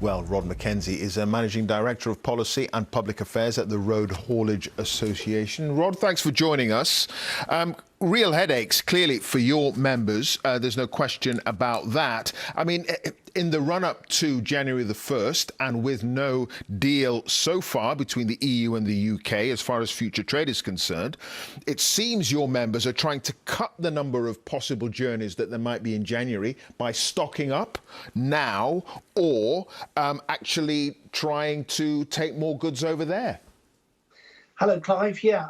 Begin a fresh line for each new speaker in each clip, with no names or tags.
Well, Rod McKenzie is a Managing Director of Policy and Public Affairs at the Road Haulage Association. Rod, thanks for joining us. Real headaches, clearly, for your members. There's no question about that. I mean, in the run-up to January the 1st, and with no deal so far between the EU and the UK as far as future trade is concerned, it seems your members are trying to cut the number of possible journeys that there might be in January by stocking up now or actually trying to take more goods over there.
Hello, Clive. Yeah,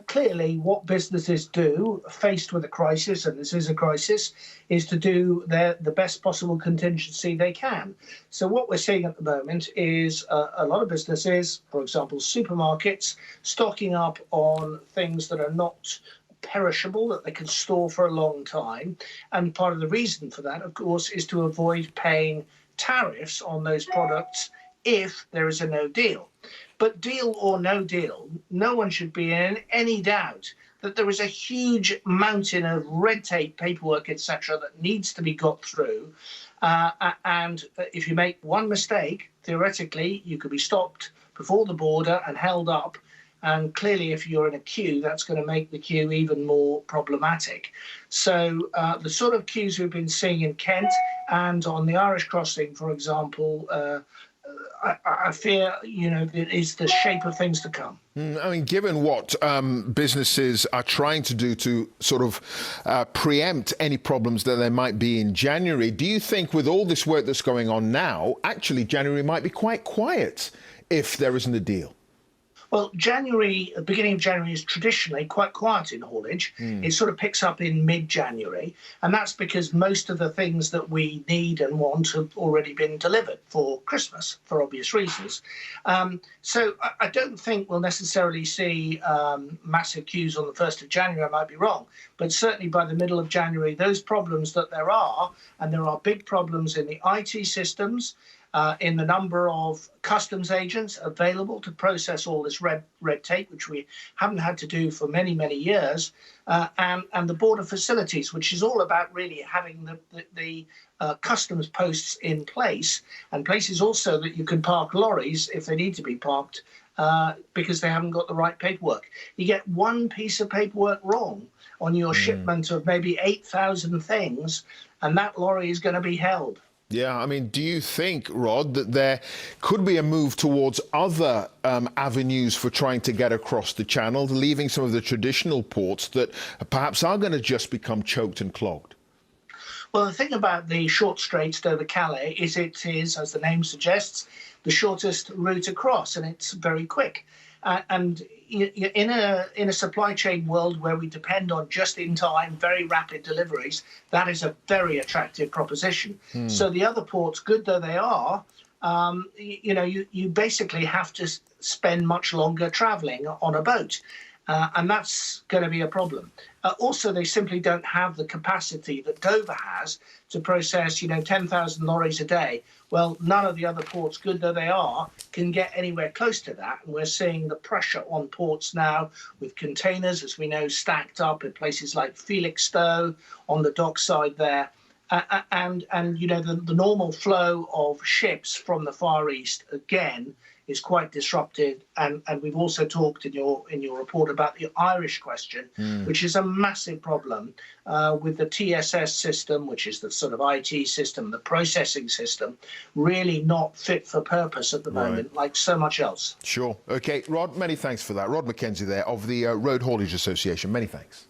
clearly what businesses do faced with a crisis, and this is a crisis, is to do the best possible contingency they can. So what we're seeing at the moment is a lot of businesses, for example, supermarkets, stocking up on things that are not perishable, that they can store for a long time. And part of the reason for that, of course, is to avoid paying tariffs on those products if there is a no deal. But deal or no deal, no one should be in any doubt that there is a huge mountain of red tape, paperwork, etc., that needs to be got through. And if you make one mistake, theoretically, you could be stopped before the border and held up. And clearly, if you're in a queue, that's going to make the queue even more problematic. So the sort of queues we've been seeing in Kent and on the Irish crossing, for example, I fear, it is the shape of things to come.
I mean, given what businesses are trying to do to sort of preempt any problems that there might be in January, do you think with all this work that's going on now, actually January might be quite quiet if there isn't a deal?
Well, the beginning of January is traditionally quite quiet in haulage. It sort of picks up in mid-January, and that's because most of the things that we need and want have already been delivered for Christmas, for obvious reasons. So I don't think we'll necessarily see massive queues on the 1st of January. I might be wrong, but certainly by the middle of January, those problems that there are, and there are big problems in the IT systems, in the number of customs agents available to process all this red tape, which we haven't had to do for many, many years, and the border facilities, which is all about really having the customs posts in place, and places also that you can park lorries if they need to be parked because they haven't got the right paperwork. You get one piece of paperwork wrong on your shipment of maybe 8,000 things, and that lorry is going to be held.
Yeah, I mean, do you think, Rod, that there could be a move towards other avenues for trying to get across the channel, leaving some of the traditional ports that perhaps are going to just become choked and clogged?
Well, the thing about the short straits over Calais is it is, as the name suggests, the shortest route across, and it's very quick. And in a supply chain world where we depend on just-in-time, very rapid deliveries, that is a very attractive proposition. So the other ports, good though they are, you basically have to spend much longer travelling on a boat. And that's going to be a problem. Also, they simply don't have the capacity that Dover has to process, 10,000 lorries a day. Well, none of the other ports, good though they are, can get anywhere close to that. And we're seeing the pressure on ports now with containers, as we know, stacked up in places like Felixstowe on the dockside there. And the normal flow of ships from the Far East, again, is quite disrupted, and we've also talked in your report about the Irish question, which is a massive problem with the TSS system, which is the sort of IT system, the processing system, really not fit for purpose at the moment, like so much else.
Sure. Okay, Rod, many thanks for that. Rod McKenzie there of the Road Haulage Association. Many thanks.